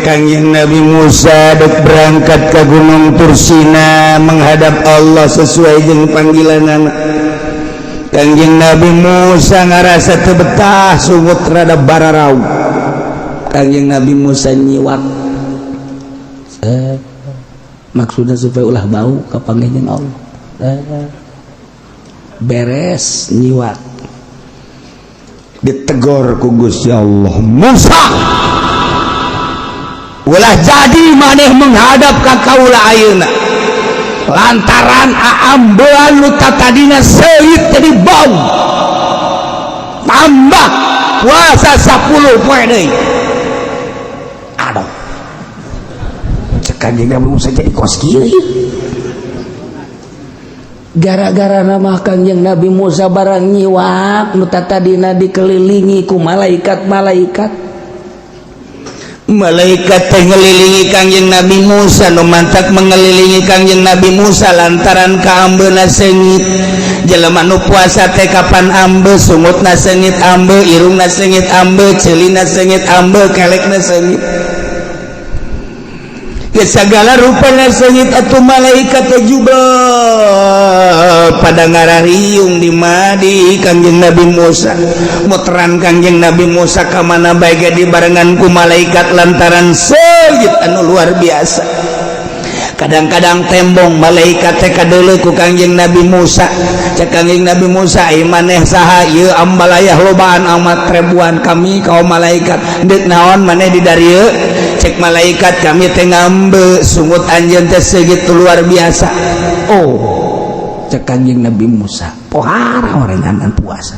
Kangjeng Nabi Musa dek berangkat ke Gunung Tursina menghadap Allah sesuai jeung panggilan Kangjeng Nabi Musa ngarasa teu betah sungut rada bararau. Kangjeng Nabi Musa nyiwak maksudnya supaya ulah bau ka panggilan Allah. Beres nyiwak ditegor ku Gusti Allah, Musa ulah jadi maneh menghadap ka kaula ayeuna lantaran aambean nu tatadina seuit jadi bau tambah puasa 10 poe deui. Aduh cek Kangjeng Nabi Musa jadi kos kieu gara-gara nama Kangjeng Nabi Musa barang nyiwak nu tatadina dikelilingi ku malaikat-malaikat teh ngelilingi Kangjeng Nabi Musa nu mantak mengelilingi Kangjeng Nabi Musa lantaran kaambeuna seungit. Jelema nu puasa teh kapan ambe sumutna seungit ambe irungna seungit ambe ceulina seungit ambe kelekna seungit ya segala rupana seungit atuh malaikat teh jubel pada ngarariung di madi Kangjeng Nabi Musa. Muteran Kangjeng Nabi Musa ka mana bae ge dibarengan ku malaikat lantaran seungit anu luar biasa. Kadang-kadang tembong malaikat teh kadeuleu ku Kangjeng Nabi Musa. Cek Kangjeng Nabi Musa ieu maneh saha ieu ambalayah lobaan amat ribuan kami kaum malaikat deuk naon maneh di darieu. Cek malaikat kami teh ngambe sungut anjeun teh segitu luar biasa. Oh cek Kangjeng Nabi Musa pohara orenganan puasa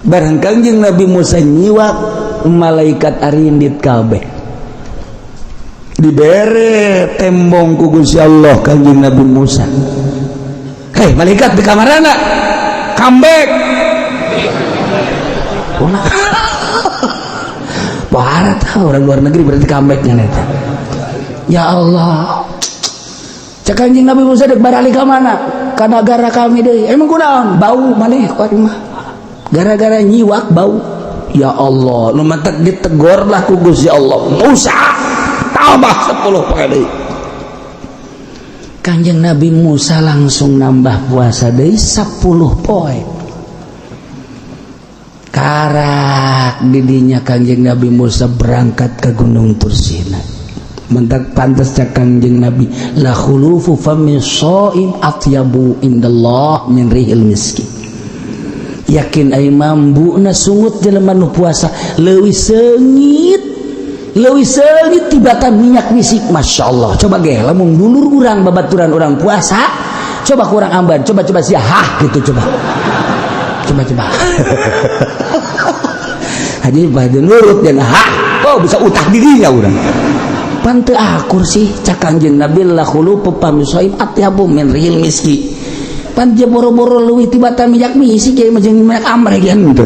bareng Kangjeng Nabi Musa nyiwak malaikat arindit kabeh dibere tembong ku Gusti Allah Kangjeng Nabi Musa. Hei malaikat di kamarana comeback pohara tah orang luar negeri berarti comebacknya neta. Ya Allah cek Kangjeng Nabi Musa dek barali ka mana ka nagara kami deui emang kunaon bau maneh kuat mah gara-gara nyiwak bau. Ya Allah nu mantak ditegor lah ku Gusti Allah, Musa tambah 10 poe deui. Kangjeng Nabi Musa langsung nambah puasa deui 10 poe. Karak didinya Kangjeng Nabi Musa berangkat ke Gunung Tursina. Mentak pantas cak Kangjeng Nabi la khulufu famin shaim atyabu indallah min rihil miski. Yakin ai mambuna sungut jelema nu puasa leuwih seungit tibatan minyak misik. Masya Allah. Coba ge lamun dulur urang babaturan urang puasa coba kurang amban coba sia hah gitu coba haji bae nurut dan hah oh bisa utah dirinya urang pante akur sih cak Kangjeng Nabi la khulufu famin shaim atyabu min rihil miski. Panja boro-boro leuwih tibatan minyak misi kieu mah jeung minyak amreh gitu.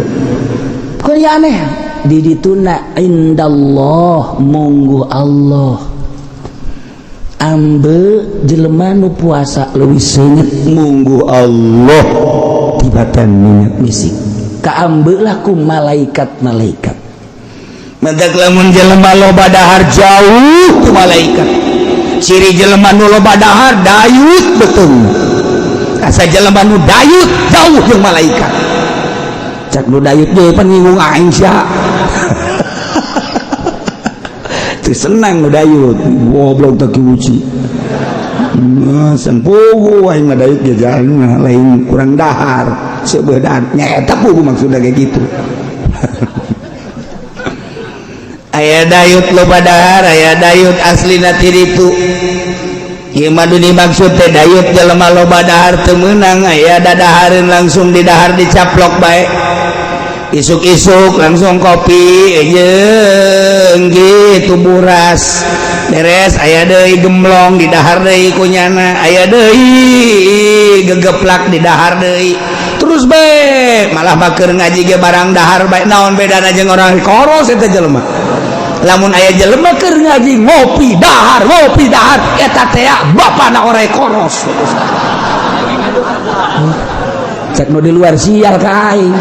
Kok ya aneh. Di dituna indallah munggu Allah. Ambe jelema nu puasa leuwih seungeut munggu Allah tibatan minyak misi. Kaambe lah ku malaikat-malaikat. Mentak lamun jelema loba dahar jauh ku malaikat. Ciri jelema nu loba dahar dayut betul. Asa jelema nu dayut jauh jeung malaikat. Cak nu dayut ge peningung aing sia. Teu senang nu dayut, goblok teh kiuci. Sempugu aing mah dayut ge jalan lain kurang dahar, seubeuh nya eta pugu maksudna kayak gitu. Aya dayut loba dahar, aya dayut aslina ti ditu. Ieu mah dimaksud teh dayut jelema loba dahar teu meunang aya dadahareun langsung di dahar dicaplok bae. Isuk-isuk langsung kopi jeung gitu buras. Beres aya deui gemblong di dahar deui kunyana, aya deui gegeplak di dahar deui. Terus bae malah bakeur ngaji ge barang dahar bae naon bedana jeung orang koros eta jelema. Lamun aya jelema keur ngaji ngopi dahar eta teh bapana orek koros. Cek nu di luar sial ka aing.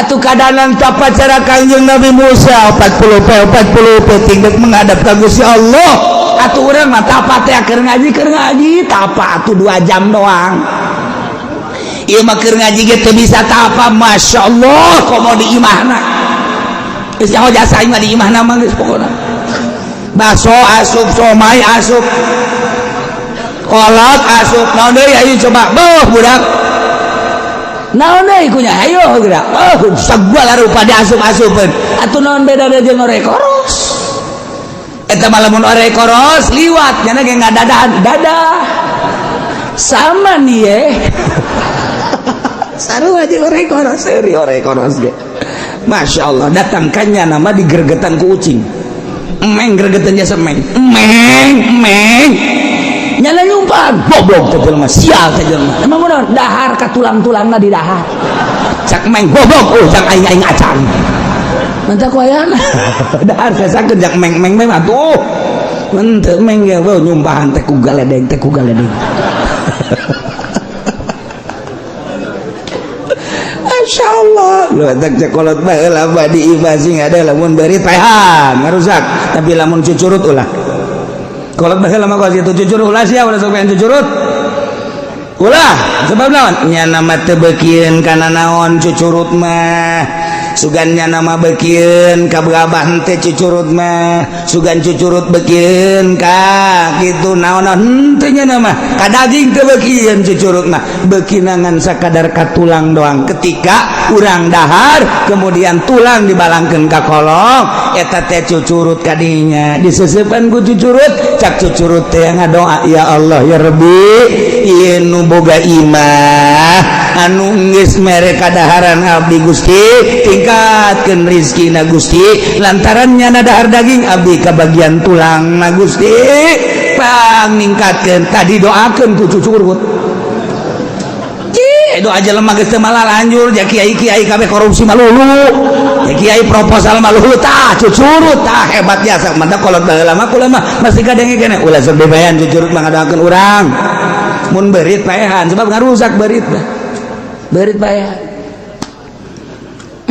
atuh kadanan tapacara Kangjeng Nabi Musa 40 tinggal menghadap ka Gusti Allah. Atuh urang mah tapat teh keur ngaji tapa atuh 2 jam doang. Ieu mah keur ngaji ge teu bisa tapa, masyaallah komo di imahna. Geus nyaho jasa mah di imahna mah geus pokona. Bakso asup, somai asup, kolak asup, naon deui ayo coba beuh budak. Naon deui kunya hayo geura. Sagala rupa diasup-asupkeun. Atuh naon bedana jeung orek koros? Eta mah lamun orek koros liwat nya ge ngadadahan dadah. Sama nih ye. Sarua jeung orek koros, seuri orek koros ge. Masyaallah datangkannya nama digergetan ku ucing. Emeng gregetan jasa emeng nyala nyumpang goblok teh jelema sial teh jelema emang bener dahar ka tulang-tulangna di dahar cak emeng goblok cak aing acan mantap ku aya dahar sasakeun jak emeng mah tuh mun teu emeng ge nyumpahan teh ku galedeng Insyaallah lu tak cekolot baheula badi ibasing ada lamun bari tehan ngarusak tapi lamun cucurut ulah kolot baheula mah kitu cucurut ulah sia ulah sok pengen cucurut ulah sebab naon nya nama teu beukieun kana naon cucurut mah sugannya nama beukieun ka abah teh cucurut mah sugan cucurut beukieun ka kitu naon henteu nya nama ka daging teu beukieun cucurut mah beukina ngan sakadar ka tulang doang ketika urang dahar kemudian tulang dibalangkeun ka kolong eta teh cucurut kadinya diseusepan ku cucurut cak cucurut teh ngadoa ya Allah ya Rabbi ieu nu boga imah anu geus mere kadaharan abdi Gusti tingkatkeun rezekina Gusti lantaran nyana dahar daging abdi kabagian tulang na Gusti paningkatkeun tadi doakeun ku cucurut doa aja lemah geus teu malah lanjur ya kiai kabeh korupsi malulu ya kiai proposal malulu tah cucurut tah hebat biasa mantap kolot baheula mah kula mah masih kadenge keneh ulah sok bebayan cucurut mah ngadoakeun urang mun beurit paehan sebab ngarusak beurit paehan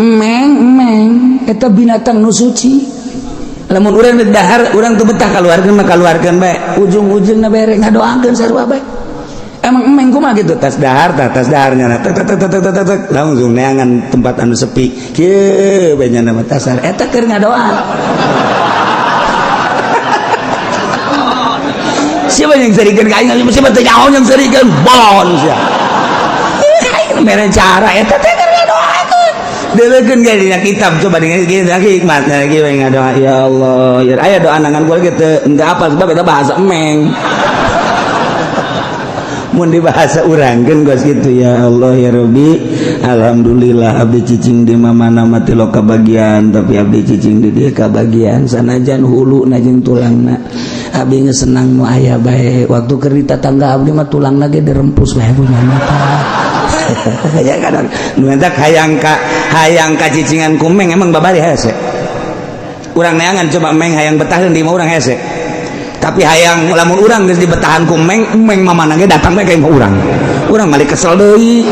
emeng eta binatang nu suci lamun urang dahar urang teu betah kaluarkeun mah kaluarkeun bae ujung-ujungna bere ngadoakeun sarua bae emang emeng kumaha gitu tas daharnya tek langsung neangan tempat anu sepi kieu bae nya nama tasar eta keur ngadoa siapa yang serikeun ka aing siapa teh nyaho yang serikeun bon sia mere cara eta teh keur ngadoakeun deulekeun ge dina kitab coba dengan hikmatna ge we ngadoa ya Allah ya aya doa nangan gua ge teu henteu apal sebab eta bahasa emeng mun dibahasa urangkeun geus kitu ya Allah ya Rabbi alhamdulillah abdi cicing di mana mati lo kabagian tapi abdi cicing di dieu kabagian sanajan huluna jeung tulangna abdi geus senang nu aya bae waktu keur di tatangga abdi mah tulangna ge dirempus bae punya mata ya kadang nu eta hayang ka cicingan ku meng emang babari hese urang neangan coba meng hayang betaheun di mah urang hese tapi hayang lamun urang geus dibetahan ku meng mamana ge datang bae ka imah urang malik kesel deui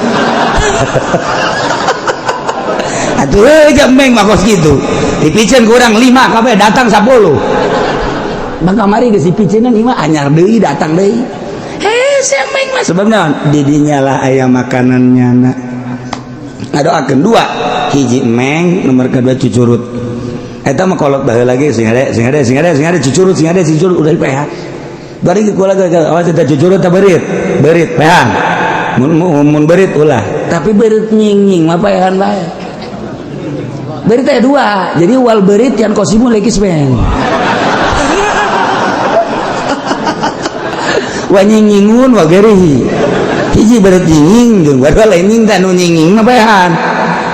atuh euy meng mah kos kitu dipicen ku urang 5 kabeh datang 10 bang kamari geus dipiceunan imah anyar deui datang deui hese meng mah sebab naon di dinya lah aya makanannya na ngadoakeun 2 hiji meng nomor kedua cucurut eta mah kolot baheula lagi sing ada cucurut udah pehan bari kula awas eta cucurut teh beurit pehan mun beurit ulah tapi beurit nying mah pehan bae beurit teh 2 jadi wal beurit yan kosimu leukis meng wa nyingingun wa gerihi hiji beurit nyinging jeung wadua lain nying teh nu nyinging mah pehan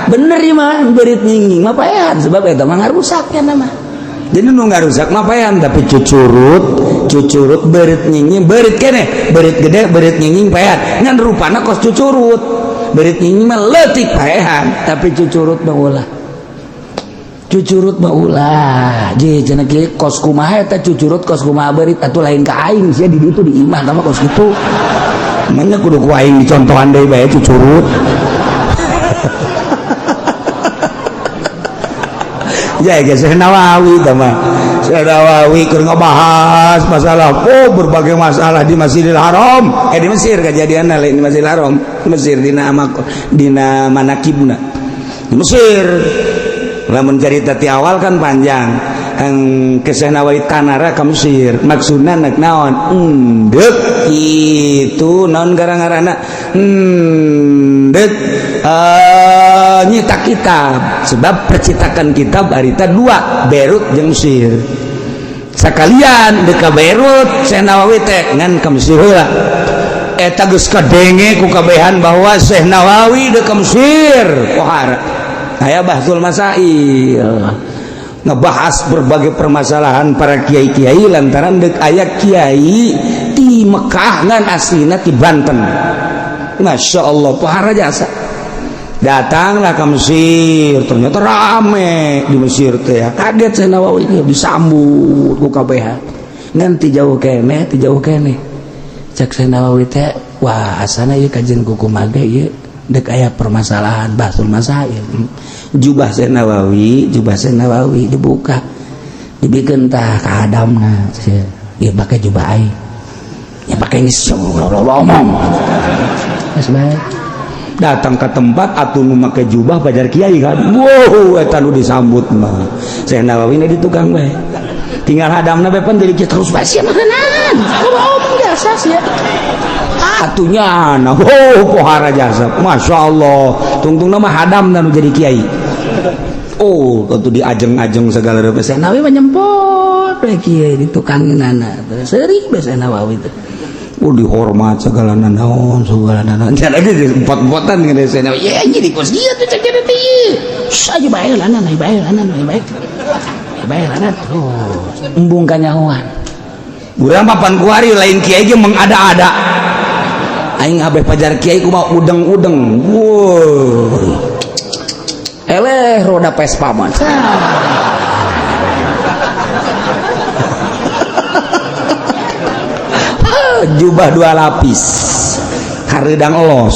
bener ya mah berit nyinging mah paehan sebab eta mah ngarusak ya nama jadi nu ngarusak mah paehan tapi cucurut berit nyinging berit keneh berit gede berit nyinging paehan ngan rupana kos cucurut berit nyinging mah leutik paehan tapi cucurut mah ulah je cenah kieu kos kumaha eta cucurut kos kumaha berit atuh lain ka aing sia di ditu di imah mah kos kitu manya kudu ku aing dicontohan deui bae cucurut ya guys, Nawawi teman. Nawawi keur ngebahas masalah berbagai masalah di Masjidil Haram. Di Mesir kejadianna lain di Masjidil Haram. Di Mesir dina manakibna. Di Mesir. Lamun cerita ti awal kan panjang. Kisah Nawawi tanara ka Mesir. Maksudna nek naon? Endek itu naon gara-garana? Endek nyetak kitab. Sebab percetakan kitab harita 2, Beirut jeung Mesir. Sakalian deka Beirut Syekh Nawawi teh ngan ka Mesir heula. Eta geus kadenge ku kabehan bahwa Syekh Nawawi deka Mesir. Pohara. Aya bahsul masail ngebahas berbagai permasalahan para kiai-kiai lantaran dek aya kiai di Mekah ngan aslina di Banten. Masya Allah pohara jasa datanglah ke Mesir, ternyata rame di Mesir teh ya. Kaget Syekh Nawawi disambut ku kabehan ngan ti jauh kene cek Syekh Nawawi teh wah asana ieu kajian kumaha ieu dek aya permasalahan bahsul masail. Jubah Syekh Nawawi dibuka dibikeun tah ka Adamna ya pakai jubah aing ya pakai geus ngomong geus bae datang ke tempat atuh nu make jubah pajar kiai kan wow eta nu disambut mah Syekh Nawawi na di tukang bae tinggal Adamna bae pan jadi terus bae sia makanan ngomong biasa sia atunya nah pohara jasa Masya Allah tungtung nama hadam nu jadi kiai waktu diajeng-ajeng segala rupa Syekh Nawawi menyempot kiai di tukang nana seri Syekh Nawawi itu dihormat segala nanaon jadi lagi empot-empotan dengan Syekh Nawawi ya jadi kos dia tuh cek jadi saja bayar anan terus embung kanyahoan urang papan kuari lain kiai ge mengada-ada aing abeh pajar kiai kumaha udeng-udeng eleh roda Vespa mah jubah 2 lapis hareudang elos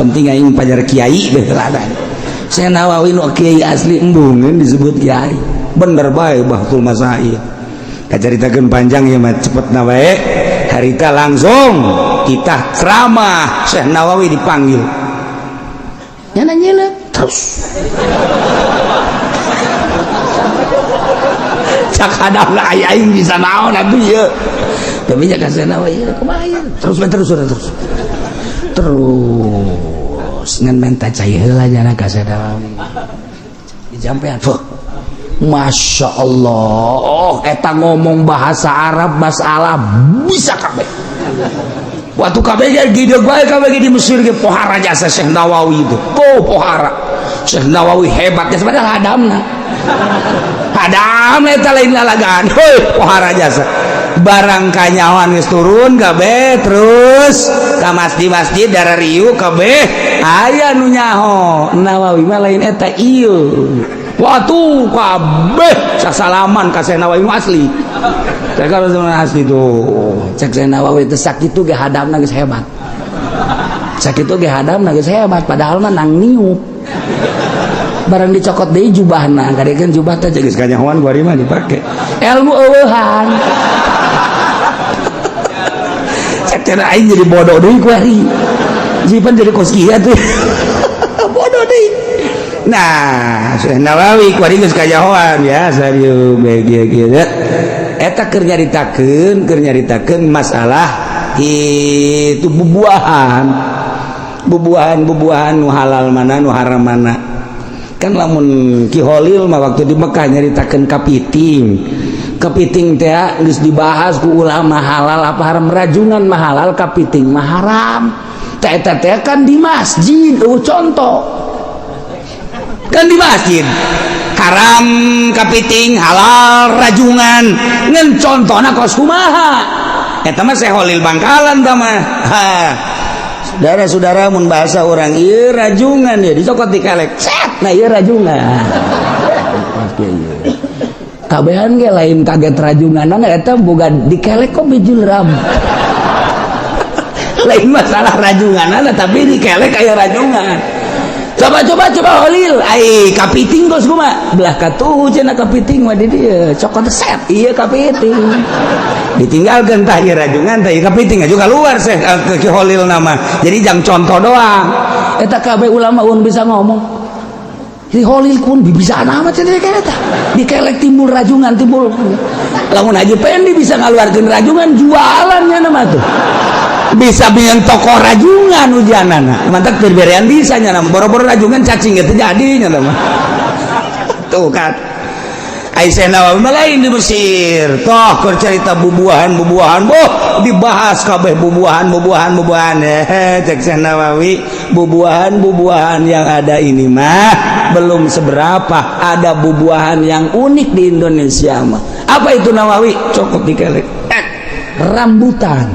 penting aing pajar kiai beh teladan Syekh Nawawi nu kiai asli embung disebut kiai bener bae bahtul masail kacaritakeun panjang ya mah cepetna bae harita langsung kita ceramah Syekh Nawawi dipanggil nyana nyeleuk terus cak hadang aing bisa naon atuh ieu tapi nya ka Syekh Nawawi kumaha terus ngan menta cai heula nyana ka Syekh Nawawi dijampean Masya Allah eta ngomong bahasa Arab masalah bisa kabeh waktu kabeh gede bae kabeh di Mesir ge pohara jasa Syekh Nawawi itu pohara Syekh Nawawi hebatnya padahal hadam eta lain lalagaan pohara jasa barang kanyawan geus turun kabeh terus ka masjid dara riu kabeh aya nu nyaho Nawawi mah lain eta ieu waktu kabeh sasalaman ka Syekh Nawawi asli cek kalau asli tuh cek Syekh Nawawi itu sakitu ge hadamna geus hebat sakitu ge hadamna geus hebat padahal mah nang niup barang dicokot deui jubahna gadekeun jubah teh geus kanyahoan kuari mah dipake ilmu eueuhan cek cenah aing jadi bodoh deui kuari jipan jadi koskia tuh bodoh deui. Nah Syekh Nawawi kuari geus kanyahoan ya sarieu begitu eta keur nyaritakeun masalah itu bubuahan nu halal mana nu haram mana kan lamun Ki Holil mah waktu di Mekah nyaritakeun kapiting teh geus dibahas ku ulama halal apa haram rajungan mah halal kapiting mah haram teh kan di masjid contoh kan di masjid haram kapiting halal rajungan ngan contohna kos kumaha eta mah Syekh Holil Bangkalan tah mah saudara-saudara mun bahasa orang ieu rajungan ya dicokot dikelek nah ieu rajungan kabehan ge lain kaget rajunganna eta boga dikelek kok bijil ram lain masalah rajunganna tapi dikelek aya rajungan coba Holil kapiting bos mah belah katuh cenah kapiting mah di dieu cokot set ieu kapiting ditinggalkeun tah ieu rajungan tah ieu kapiting juga keluar seh ke Holil nama jadi jang contoh doang eta kabeh ulama un bisa ngomong si Holil kun bisa nama cenah eta dikelek timbul rajungan timbul lamun Haji Pendi bisa ngaluarkeun rajungan jualannya nama tuh bisa bikin toko rajungan ujanana mantap berberian bisa nya nama boro-boro rajungan cacing itu jadinya nama tuh kan Aisyah Nawawi lain di Mesir toh keur cerita bubuahan boh dibahas kabeh bubuahan cek Syekh Nawawi bubuahan yang ada ini mah belum seberapa ada bubuahan yang unik di Indonesia mah apa itu Nawawi cukup dikelek rambutan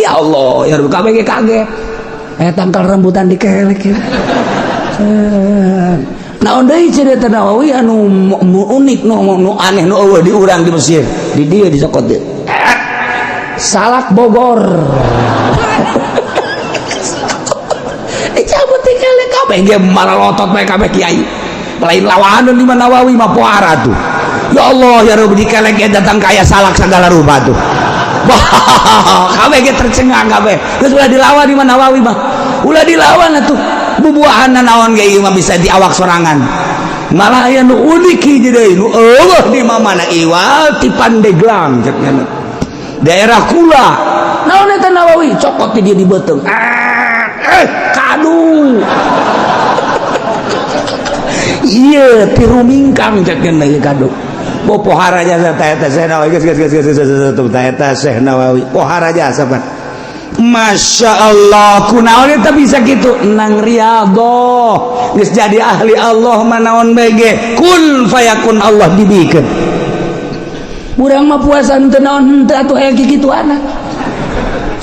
ya Allah ya kabeh kaget tangkal rambutan dikelek naon deui cerita Nawawi anu unik nu aneh nu eueuh di urang di Mesir di dieu di Sokot dieu salak Bogor cabut dikelek kabeh ge maralotot bae kabeh kiai lain lawanan di mana Nawawi mah poara tuh ya Allah ya Rabbi dikelek datang kaya salak segala rupa tuh kabeh ge tercengang kabeh geus ulah dilawan di mana Nawawi mah ulah dilawan atuh bubuahanna naon ge ieu mah bisa diawak sorangan malah aya nu unik hiji deui nu eueuh di mana iwal ti Pandeglang cenah daerah Kula naon eta Nawawi cokot di dieu di beuteung kadu iya ti Rumingkang cenah ieu kadu pohara jasa eta Syekh Nawawi eta Syekh Nawawi pohara jasa pan Masya Allah kunaon eta bisa gitu nang riyadhah geus jadi ahli Allah manaon bege kun fayakun Allah dibikeun urang mah puasa teu naon henteu atuh aya kikituana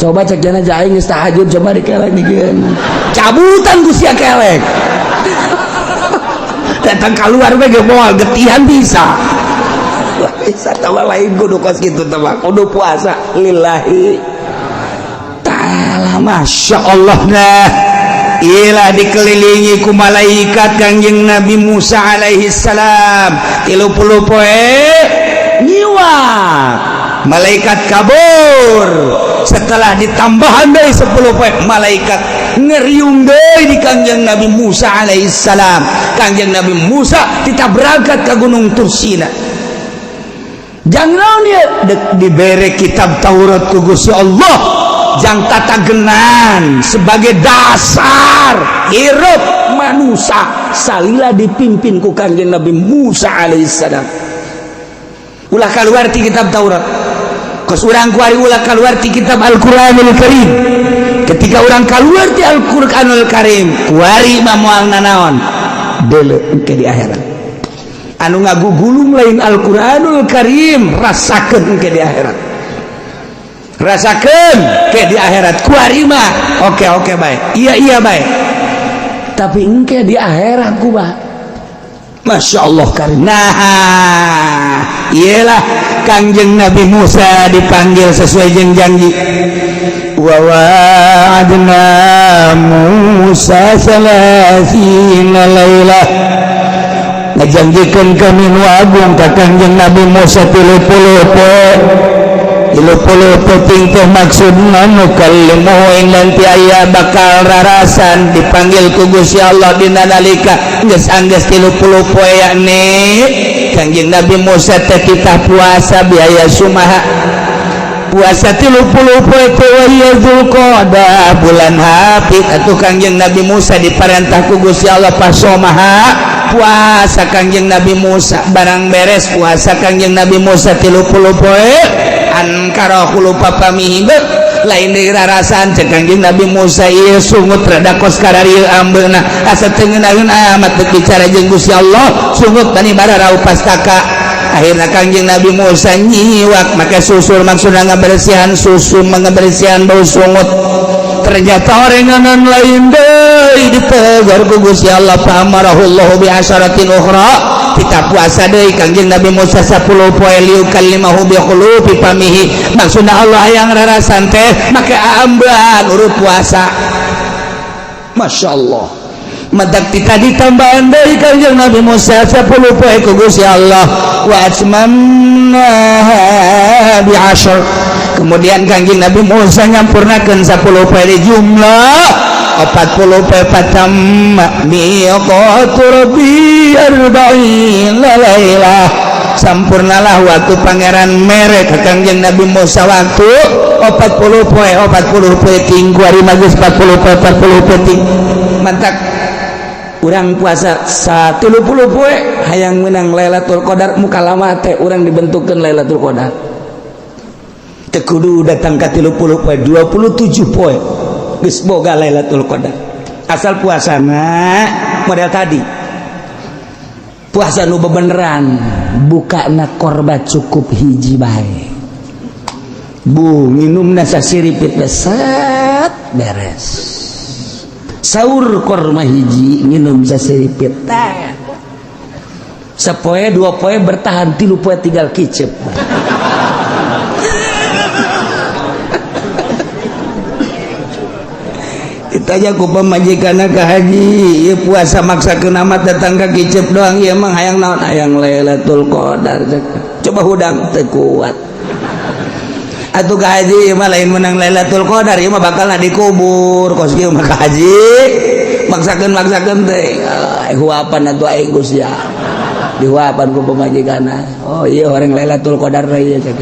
coba cek jana jaing geus tahajud coba dikelek dikeun cabutan ku sia kelek datang keluar bege moal getihan bisa tawa lain kudu kos gitu teman kudu puasa lillahi ta'ala Masya Allah nah ilah dikelilingi ku malaikat Kangjeng Nabi Musa alaihi salam 30 poe nyiwak malaikat kabur setelah ditambahan dari 10 poe malaikat ngeriung deui di Kangjeng Nabi Musa alaihi salam Kangjeng Nabi Musa kita berangkat ke Gunung Tursina jangan dia diberi kitab Taurat ku Gusti Allah jang tata genan sebagai dasar hirup manusia salila dipimpin ku Kangjeng Nabi Musa alaihissalam ulah keluar ti kitab Taurat kos urang kuari ulah keluar ti kitab Al-Quranul Karim ketika urang keluar ti Al-Quranul Karim kuari mah moal nanaon deuleu engke di akhirat anu ngagugulung lain Al-Quranul Karim rasakeun ke di akhirat rasakeun ke di akhirat kuari mah oke baik iya baik tapi engke di akhirat ku bah Masya Allah Karim nah iyalah Kangjeng Nabi Musa dipanggil sesuai jeung janji wa wa'adna Musa salasina lailah ngajanjikeun kami nu agung ka Kangjeng Nabi Musa 30 penting teh maksudna nu kalimu nanti aya bakal rarasan dipanggil ku Gusti Allah dina nalika geus anggeus 30 poe yakni Kangjeng Nabi Musa teh titah puasa biaya sumaha puasa 30 poe teh ieu Zulqa'dah bulan hapit atuh Kangjeng Nabi Musa diparentah ku Gusti Allah pasomaha puasa Kangjeng Nabi Musa barang beres puasa Kangjeng Nabi Musa 30 poe ankara lupa pamihi lain dari rarasan cek Kangjeng Nabi Musa ieu sungut rada kos kararieu ambeuna asa teu ngeunaheun amat teu bicara jeung Gusti Allah sungut tani bararau pastaka akhirna Kangjeng Nabi Musa nyiwak make susul maksudna ngabersihan susu ngabersihan bau sungut ternyata orenganan lain deui ditegur ku Gusti Allah fa amarahullahu bi asyaratin ukhra kita puasa deui Kangjeng Nabi Musa 10 poe liu kalimahu bi khulufi pamihi, maksudna Allah yang rarasan teh make amban urut puasa Masya Allah madak tadi tambahan dari kanjeng Nabi Musa 10 poe ku Gusti Allah wa atmamna bi asyr kemudian kanjeng Nabi Musa nyampurnakeun 10 poe di jumlah 40 poe patamma miqatu rabbi 40 lailah sampurnalah waktu pangeran mere ke kanjeng Nabi Musa waktu 40 poe ting kuari magis 40 poe ting mantak urang puasa 30 poe hayang menang Lailatul Qadar muka lama teh urang dibentukkeun Lailatul Qadar teu kudu datang ka 30 poe 27 poe geus boga Lailatul Qadar asal puasana model tadi puasa nu bebeneran bukana korba cukup hiji bae bu minumna sasiripit beset beres sahur korma hiji minum sasiripit teh sapoe 2 poe bertahan 3 poe tinggal kicep ditanya ku pamajikanna ka haji ieu puasa maksakeun amat datang ka kicep doang ieu mah hayang naon hayang Lailatul Qadar coba hudang teu kuat atuh ka haji ieu mah lain menang Lailatul Qadar ieu mah bakalna dikubur kos kieu mah ka haji maksakeun teh huapan atuh aing Gusti ya dihuapan ku pamajikanna oh ieu orang Lailatul Qadar ieu ceuk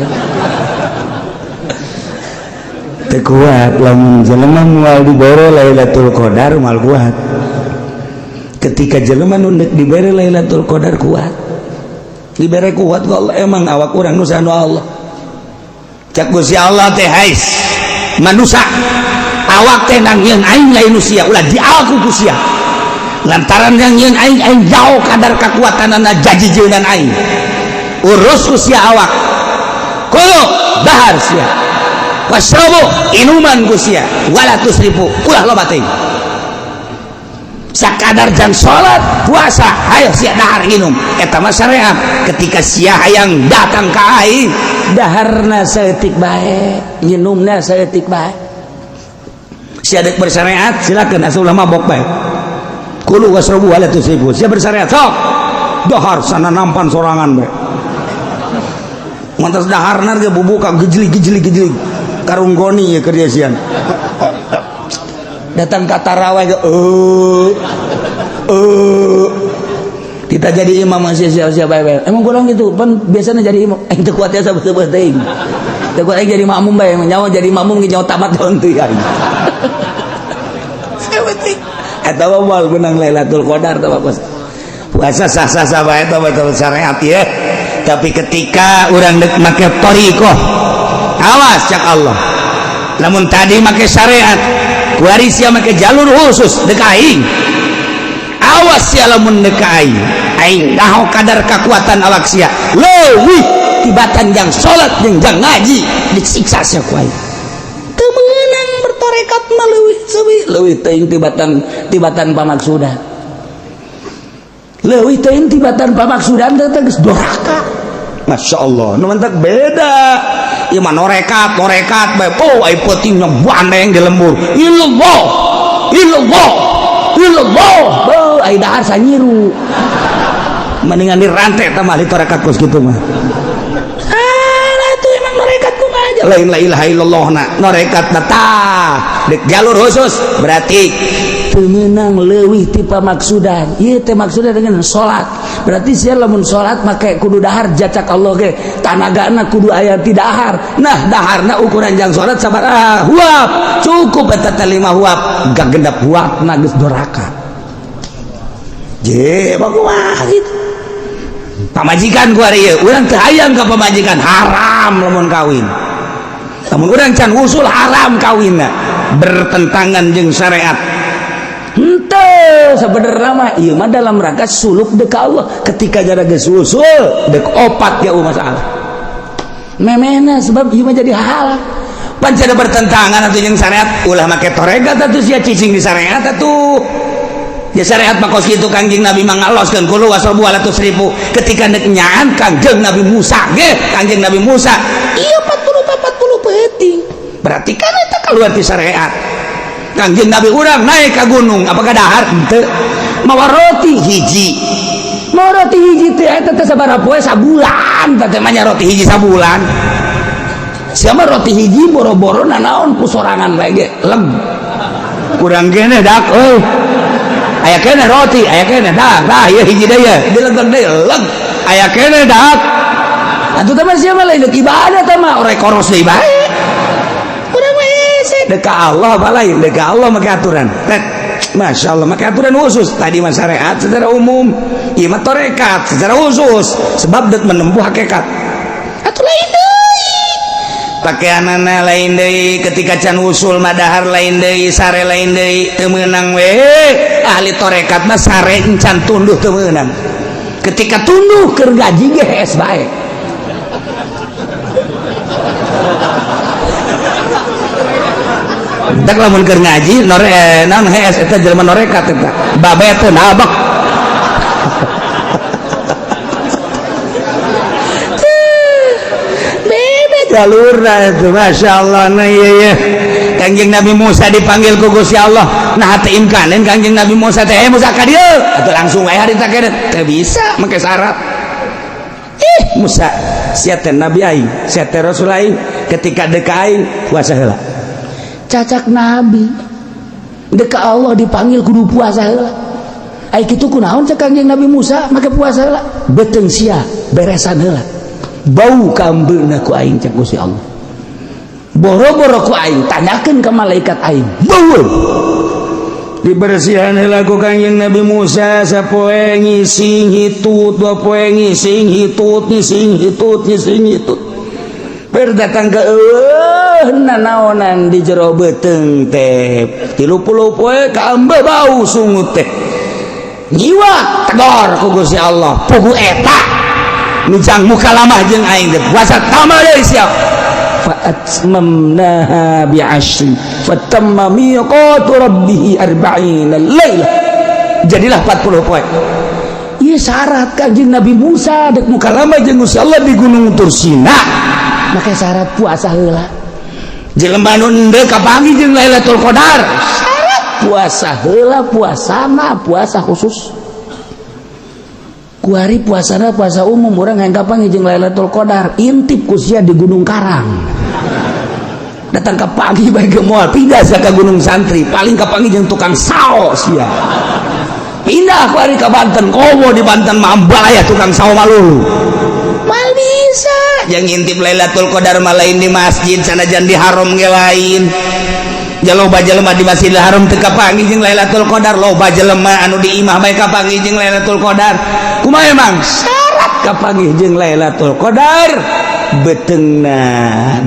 teu kuat lamun jelema moal dibere Lailatul Qadar moal kuat ketika jelema nu dibere Lailatul Qadar kuat dibere kuat ku Allah emang awak urang nu sanu Allah cak Gusti Allah teh hais manusia awak teh nang yeun aing lain usia ulah dialku ku sia lantaran yang yeun aing jauh kadar kekuatanana jajijeunan aing urus ku sia awak kulo dahar sia wasrabu inuman ku sia wala tusrifu ulah loba teuing sakadar jang salat puasa hayo sia dahar inum eta mah syariat ketika sia hayang datang ka aing daharna saeutik bae nginumna saeutik bae sia deuk bersyariat silakeun asa ulah mabok bae kulu wasrabu wala tusrifu sia bersyariat sok dahar sana nampan sorangan bae mantas daharna ge bubuka gejli karung goni ya kerja sian datang ke tarawih ke kita jadi imam masih siapa emang kurang gitu pan biasanya jadi imam itu kuatnya sebetulnya teuing teu kuat jadi makmum bae nyawa jadi makmum nyawa tamat henteu ya eta mah menang Lailatul Qadar teh puasa sah-sah bae teh betul syariat ya tapi ketika urang deuk make thariqah awas cak Allah namun tadi make syariat kuari sia make jalur khusus deuk aing awas sia lamun deuk aing daho kadar kekuatan awak sia leuwih tibatan jang salat jeung jang ngaji disiksa sia ku aing teu meunang bertorekat mah leuwih teuing tibatan pamaksudan leuwih teuing tibatan pamaksudan teh geus doraka Masya Allah nu mantak beda ieu mah norekat bae oh ai peutingna bandeng di lembur illallah beuh ai dahar sanyiru mendingan dirantai tah mah ditorekat kos kitu mah itu emang norekat kumaha aja lain la ilaha illallah na norekat tah dek jalur khusus berarti teu meunang leuwih ti pamaksudan ieu teh maksudna dengan salat berarti sia lamun salat make kudu dahar jacak Allah ge tanagana kudu aya ti dahar nah daharna ukuran jang salat sabaraha huap cukup eta teh 5 huap gagendap huapna geus doraka je bakumaha kitu pamajikan ku ari ieu urang teu hayang ka pamajikan haram lamun kawin lamun urang can usul haram kawinna bertentangan jeung syariat henteu sabenerna mah ieu mah dalam rangka suluk deuk ka Allah ketika jara geus usul deuk opat ge masalah memena sebab ieu mah jadi halal pancen bertentangan atuh jeung syariat ulah make toregat atuh sia cicing di syariat atuh ya syariat mah kos kitu Kangjeng Nabi mangaloskeun kulu wasrabu wala tusrifu ketika deuk nyaan Kangjeng Nabi Musa ge Kangjeng Nabi Musa ieu 40 peuting berarti kan eta kaluar ti syariat Kangjeng Nabi urang naik ke gunung apakah dahar henteu mawa roti hiji teh eta teh sabaraha poe sabulan teh mah roti hiji sabulan siapa roti hiji boro-boro nanaon ku sorangan bae ge leg kurang kene dak euy aya kene roti aya kene dak tah ieu hiji deui dilegeg deui leg aya kene dak atuh teh mah sia mah lain ibadah teh mah orek koros deui bae urang mah deuk ka Allah balain deuk ka Allah make aturan Masya Allah make aturan khusus tadi mah syariat secara umum ieu mah tarekat secara khusus sebab deuk menempuh hakikat atuh lain deui pakaianana lain deui ketika can usul madahar lain deui sare lain deui teu meunang we ahli tarekat mah sare encan tunduh teu meunang ketika tunduh keur gaji ge hees bae tak lamun keur ngaji naon hees eta jelema norekat eta babe teh nabak beda jalurna itu Masya Allah nah iya Kangjeng Nabi Musa dipanggil ku Gusti Allah nah teu imkaneun Kangjeng Nabi Musa teh Musa ka dieu atuh langsung wae harita kene teu bisa make syarat Musa sia teh nabi aing sia teh rasul aing ketika deuk ka aing puasa heula cacak nabi deuk ka Allah dipanggil kudu puasa heula ai kitu kunaon cek Kangjeng Nabi Musa make puasa heula beuteung sia beresan heula bau kambeuna ku aing cek Gusti Allah boro-boro ku aing tanyakeun ka malaikat aing bau dibersihan heula ku Kangjeng Nabi Musa sapoe ngising hitut dua poe ngising hitut berdatang ke nanaonan di jero beuteung teh 30 poe ka embeu bau sungut teh nyiwa tegor ku Gusti Allah pugu eta nujang mukalamah jeung aing teh puasa tamal deui sia fa'atmamnaha bi'ashri fatamma miqatu rabbih 40 laila jadilah 40 poe ieu syarat Kangjeng Nabi Musa dek mukalamah jeung Gusti Allah di Gunung Tursina make syarat puasa heula jelema nu endeu kapanggih jeung Lailatul Qadar syarat puasa heula puasana puasa khusus ku hari puasana puasa umum urang hayang kapanggih jeung Lailatul Qadar intip ku sia di Gunung Karang datang kapanggih bae ge moal pindah sia ka Gunung Santri paling kapanggih jeung tukang sao sia pindah ku hari ka Banten komo di Banten mah aya tukang sao malulu mal bisa yang ngintip Lailatul Qadar mah lain di masjid sanajan di haram ge lain jaloba jelema di Masjidil Haram teu kapanggih jeung Lailatul Qadar loba jelema anu di imah bae kapanggih jeung Lailatul Qadar kumaha emang syarat kapanggih jeung Lailatul Qadar beteungna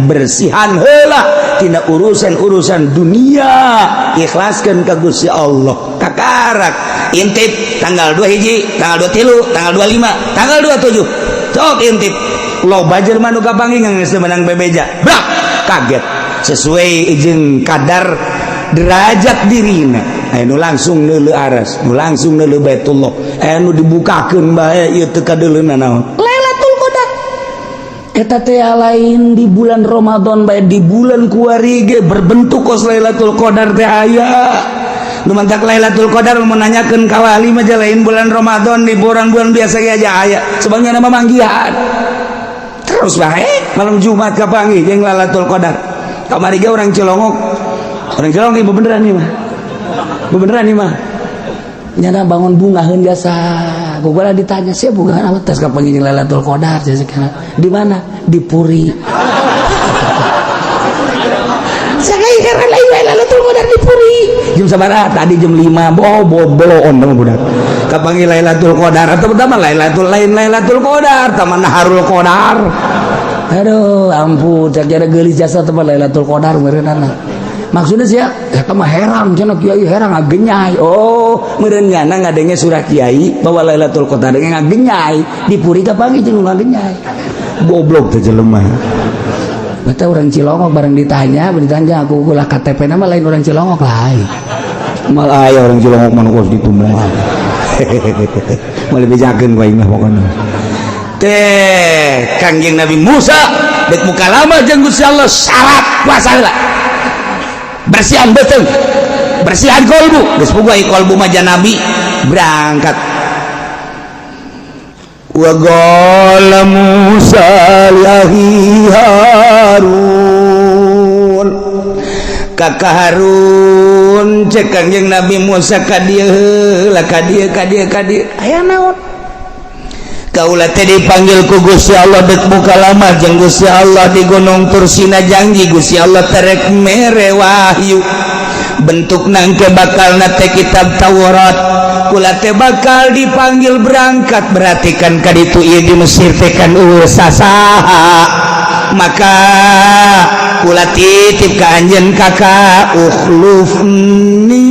bersihan heula tina urusan-urusan dunia ikhlaskeun ka Gusti Allah kakarak intip tanggal 2 hiji tanggal 23 tanggal 25 tanggal 27 sok intip loba jelema nu kapanggih geus menang bebeja brak kaget sesuai jeung kadar derajat dirina anu langsung neuleuh aras nu langsung neuleuh Baitullah anu dibukakeun bae ieu teu kadeuleuna naon Lailatul Qadar eta teh lain di bulan Ramadan bae di bulan kuari ge berbentuk kos Lailatul Qadar teh aya nu mantak Lailatul Qadar menanyakeun ka wali mah lain bulan Ramadan di bulan biasa ge aja aya sebagna nama manggihan terus bae malam Jumat kapanggih jeung Lailatul Qadar kamari ge orang Cilongok ieu beneran nih mah nyana bangun bungaheun biasa gugula ditanya sia bungaheun apa tes kapanggih jeung Lailatul Qadar di mana di Puri sakai karena Lailatul Qadar di Puri jam sabaraha tadi jam 5 boloon mah budak kapanggih Lailatul Qadar atau pertama Lailatul Qadar taman Naharul Qadar aduh ampun cak jada geulis jasa teman Lailatul Qadar meureunana maksudnya sia eta mah herang cenah kiai herang ngagenyai oh meureun nyana ngadenge surah kiai bahwa Lailatul Qadar ngagenyai di Puri kapanggih jeung ngagenyai goblok teh jelema beta urang Cilongok bareng ditanya aku ulah KTP na mah lain urang Cilongok lain malah aya urang Cilongok mah kos ditumbuhan malih bejakeun ku aing mah pokona teh Kangjeng Nabi Musa dek mukalamah jeung Gusti Allah syarat puasa heula bersihan beuteung bersihan kolbu geus boga kolbu mah nabi berangkat wa qala Musa lihi Harun kakak Harun cek Kangjeng Nabi Musa ka dieu heula ka dieu aya naon kaula teh dipanggil ku Gusti Allah dek buka lama jeung Gusti Allah di Gunung Tursina janji Gusti Allah terek mere wahyu bentuk nangke bakal nate kitab Taurat kula teh bakal dipanggil berangkat berarti kan kaditu ieu di Mesir teh kan saha maka kula titip ka anjeun kakak ukhlufni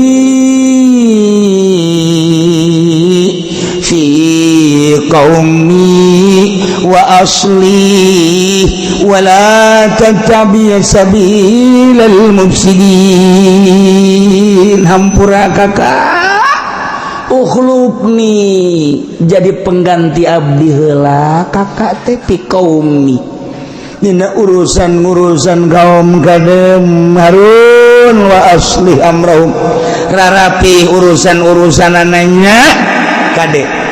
fi qaumi wa asli wa la tattabi' sabilal mufsidin hampura kakak ukhlufni jadi pengganti abdi heula kakak teh fi qaumi dina urusan kaum kadem Harun wa asli amrahum rarapi urusan ananya kade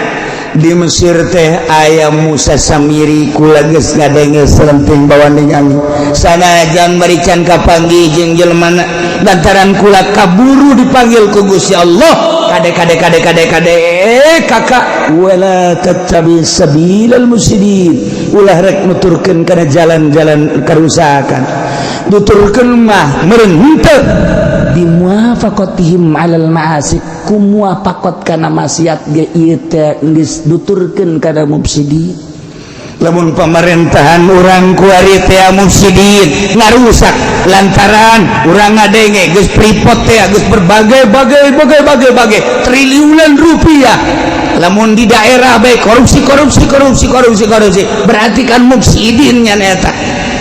di Mesir teh aya Musa Samiri kula geus ngadenge selenting bawaning angin sanajan barican kapanggih jeung jelema lantaran kula kaburu dipanggil ku Gusti Allah kade kakak wala tattabi sabilal mufsidin ulah rek nuturkeun kana jalan-jalan karusakan nuturkeun mah meureun henteu bi muwafaqatihim alal ma'asi ku muwafaqat kana maksiat ge ieu teh geus nuturkeun kana mufsidin lamun pemerintahan urang ku ari teh mufsidin ngarusak lantaran urang ngadenge geus pripot teh geus berbagai triliunan rupiah lamun di daerah bae korupsi berarti kan mufsidin nya eta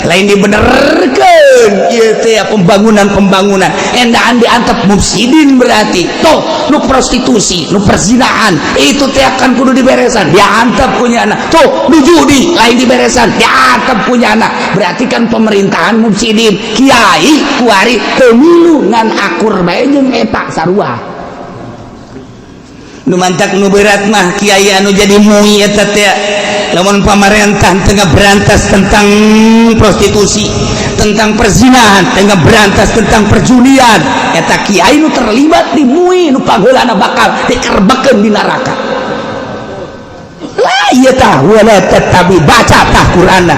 lain dibenerkeun ieu teh pembangunan endaan diantep mufsidin berarti toh nu prostitusi nu perzinahan itu teh akan kudu diberesan diantep punyana tuh nu judi lain diberesan diantep punyana berarti kan pemerintahan mufsidin kiai kuari pemilu ngan akur bae jeung eta sarua nu mantak nu berat mah kiai anu jadi mui eta teh lamun pamarentah tengah berantas tentang prostitusi tentang perzinahan tengah berantas tentang perjudian eta kiai nu terlibat di mui nu pangheulana bakal dikerbekeun di neraka lah ieu tah wala tattabi baca tah Qur'anna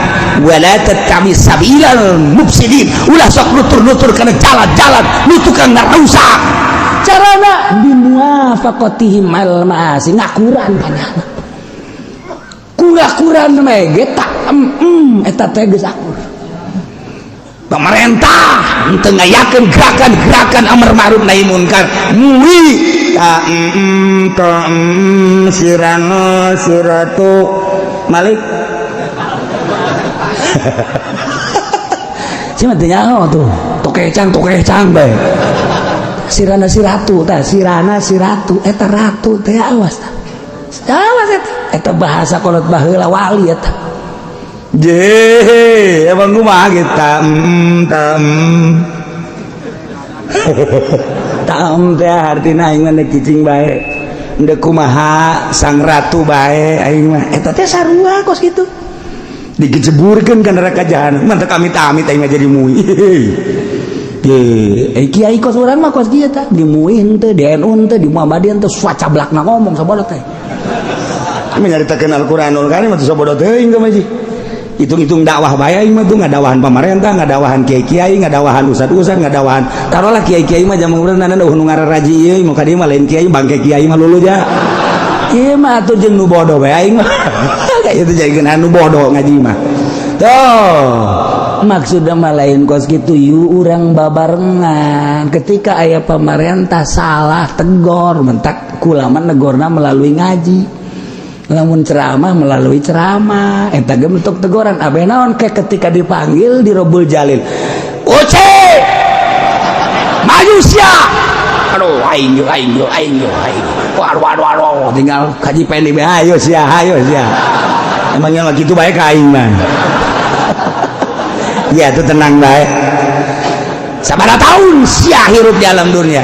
wala tattabi sabilal mufsidin ulah sok nutur-nutur kana jalan-jalan nu tukang ngarusak carana bimuwafaqatihim al ma'asi ngakuran panjana kurang mege tak eta teh geus akur pemerintah teu ngayakeun gerakan amar ma'ruf nahi munkar muih sirana siratu malik cuma teh nyaho tuh tokecang bae sirana siratu tah sirana siratu eta ratu teh awas eta bahasa kolot baheula wali eta je emang kumaha kita tam teh artina aing mah cicing bae endeu kumaha sang ratu bae aing mah eta teh sarua kos kitu digejeburkeun ka neraka jahanam mantep amit-amit aing mah jadi mui kiai kos urang mah kos kieu tah di mui henteu di NU henteu di Muhammadiyah henteu suacablakna ngomong sabodo teh menyaritakeun Al-Qur'anul Karim atuh sabodo teuing ka maji hitung-hitung dakwah bae aing mah tuh ngadawahan pamarentah ngadawahan kiai-kiai ngadawahan ustad-ustad ngadawahan taruhlah kiai-kiai mah jaman urang nana nu ngararaji ieu mau ka dieu mah lain kiai bangke kiai mah luluja ieu mah atuh jeung nu bodoh bae aing mah kayak itu jadi anu bodoh ngaji mah tuh maksudnya mah lain kos gitu yu urang babarengan ketika aya pamarentah salah tegor mentak kulama negorna melalui ngaji lamun ceramah melalui ceramah eta ge bentuk teguran abeh naon ke ketika dipanggil di Robul Jalil oce maju sia aduh aing waduh tinggal kaji pendek ayo sia emangnya lagi itu baik aing mah ya itu tenang baik sabaraha tahun sia hirup di alam dunia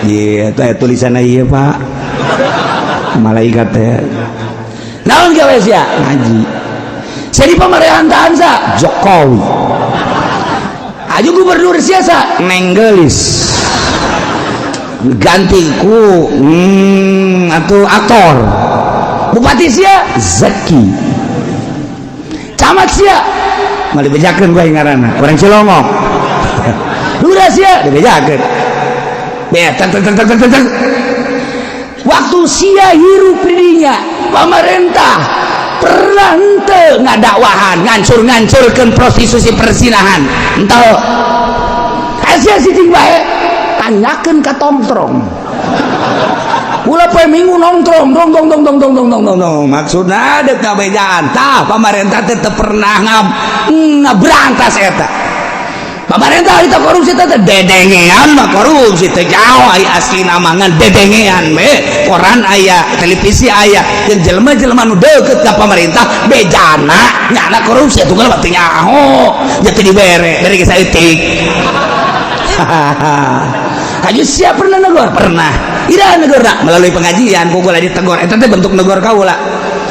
iya teh tulisan ieu Pak malaikat teh naon gawe sia ngaji sia di pemerintahan sa Jokowi aju gubernur sia sa Nenggelis ganti ku atau aktor bupati sia Zaki camat sia mau dibejakeun bae ngaranna orang Cilongok lurah sia dibejakeun betan waktu sia hirup dirinya pemerintah pernah henteu ngadakwahan ngancur-ngancurkeun prostitusi persinahan henteu sia sicing bae tanyakeun ka tongtrong ulah poe minggu nongkrong dong maksudna deuk ngabejaan tah pamarentah teh teu pernah ngabrantas eta pamarentah eta korupsi teh dedengean mah korupsi teh jauh aya aslina mah ngan dedengean we koran aya televisi aya jeung jelema-jelema nu deukeut ka pamarentah bejana nyana korupsi atuh geus teu nyaho nya teu dibere dari geus saeutik Haji siap pernah negor? Pernah. Ira negor nak melalui pengajian kok ulah ditegor. Eta teh bentuk negor kaula.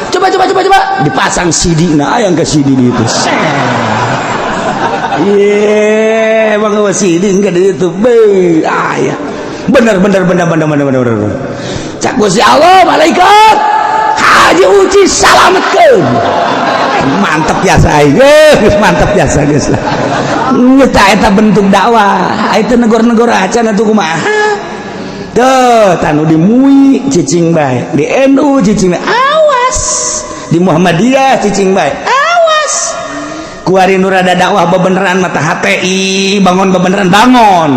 Coba dipasang CD-na aya ke CD ditu. Ye, bangga CD engke di YouTube. Aya. Bener. Cak Gusti Allah malaikat haji uji salametkeun. Mantap biasa geus mantap biasa geus lah eta bentuk dakwah eta negor-negor acan atuh kumaha teu tanu di MUI cicing bae di NU cicing bae awas di Muhammadiyah cicing bae awas kuari nu rada dakwah bebeneran mata HTI bangun bebeneran bangun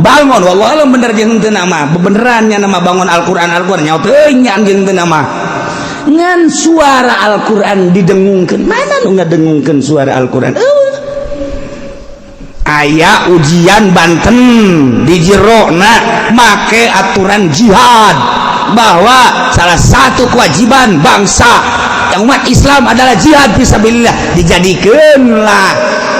wallah alam bener jeung teu nama bebeneran nya nama bangun Al-Qur'an nyaho teu nya jeung teu nama ngan suara Al-Quran didengungkeun mana nu ngadengungkeun suara Al-Quran aya ujian Banten di jerona make aturan jihad bahwa salah satu kewajiban bangsa yang umat Islam adalah jihad fisabilillah dijadikeunlah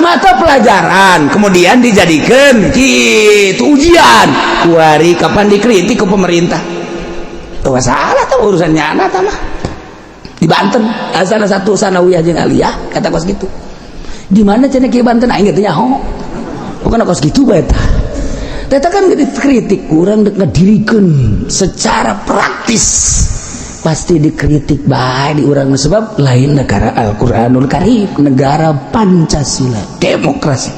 mata pelajaran kemudian dijadikeun kitu ujian kuari kapan dikritik ke pemerintah teu salah teh urusan nyana tah mah di Banten salah satu sanawiyah jeung aliyah kata kos gitu di mana cenah kieu Banten aing teh nyaho bukan kos gitu bae tah eta kan dikritik urang dek ngadirikeun secara praktis pasti dikritik bae di urang sebab lain negara Al-Qur'anul Karim negara Pancasila demokrasi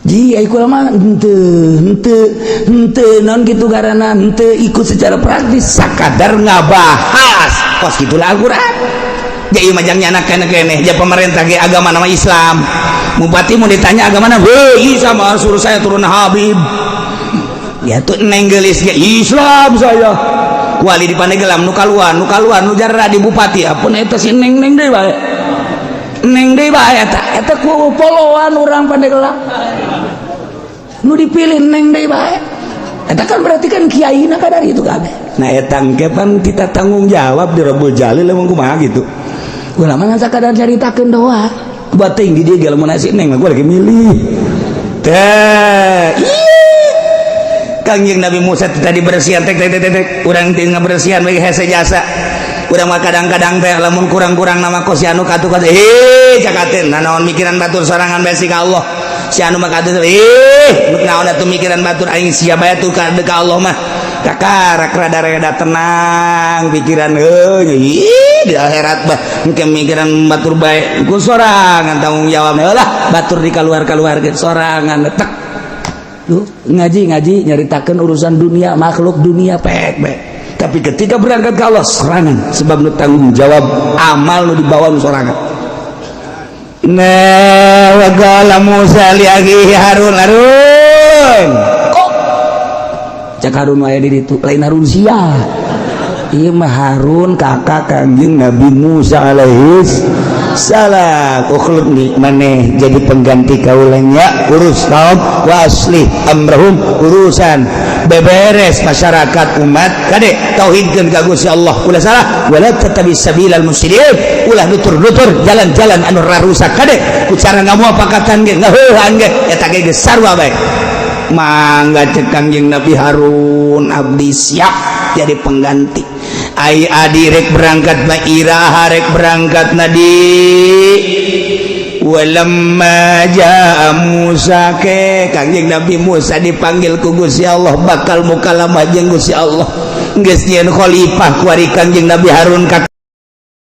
ji ai kula mah henteu naon kitu garana henteu ikut secara praktis sakadar ngabahas kos gitulah Al-Qur'an jadi majang nyana kene-kene ya pemerintah ge agama nama Islam bupati mau ditanya agama mana weh sama suruh saya turun Habib ya tuh nenggelis ge Islam saya wali di Pandeglang nu kaluan nu jarra di bupati apun eta si neng deui bae eta ku poloan urang Pandeglang nu dipilih neng deui bae eta kan berarti kan kiai na kadari itu kabeh nah eta engke pan kita tanggung jawab di Rabbul Jalil emang kumaha gitu ulama ngan sakadar caritakeun doa bating di dia lamun nasi neng gua lagi milih teh Kangjeng Nabi Musa tadi bersihan tek urang teu ngabersihan we hese jasa urang mah kadang-kadang teh lamun kurang-kurang nama kos si anu katu cakateun naon mikiran batur sorangan bae ka Allah si anu mah katu naon atuh mikiran batur aing sia bae tuh ka Allah mah kakarak rada tenang pikiran di akhirat bah mungkin mikiran batur bae ku sorangan tanggung jawab lah batur di keluar-keluarkeun sorangan tek ngaji nyaritakeun urusan dunia makhluk dunia pek tapi ketika berangkat ke Allah serangan sebab nu tanggung jawab amal nu dibawa nu sorangan nah wa qala Musa li akhihi Harun kok cak Harun aya di ditu lain Harun sia ieu mah Harun kakak Kangjeng Nabi Musa alaihi salam ukhluk ni maneh jadi pengganti kaulanya urus kaum waslih amrahum urusan beberes masyarakat umat kade tauhidkeun ka Gusti Allah ulah salah wala tatabi sabilal mufsidin ulah nutur-nutur jalan-jalan anu rarusak kade ku cara ngamuapakatan ge ngaheuhan ge eta ge geus sarua bae mangga cek Kangjeng Nabi Harun abdi siap jadi pengganti ai adirek berangkat Ira rek berangkat nadi walamma jaa Musa ke Kangjeng Nabi Musa dipanggil ku Gusti Allah bakal mukalamah jeung Gusti Allah geus nyieun khalifah ku ari Kangjeng Nabi Harun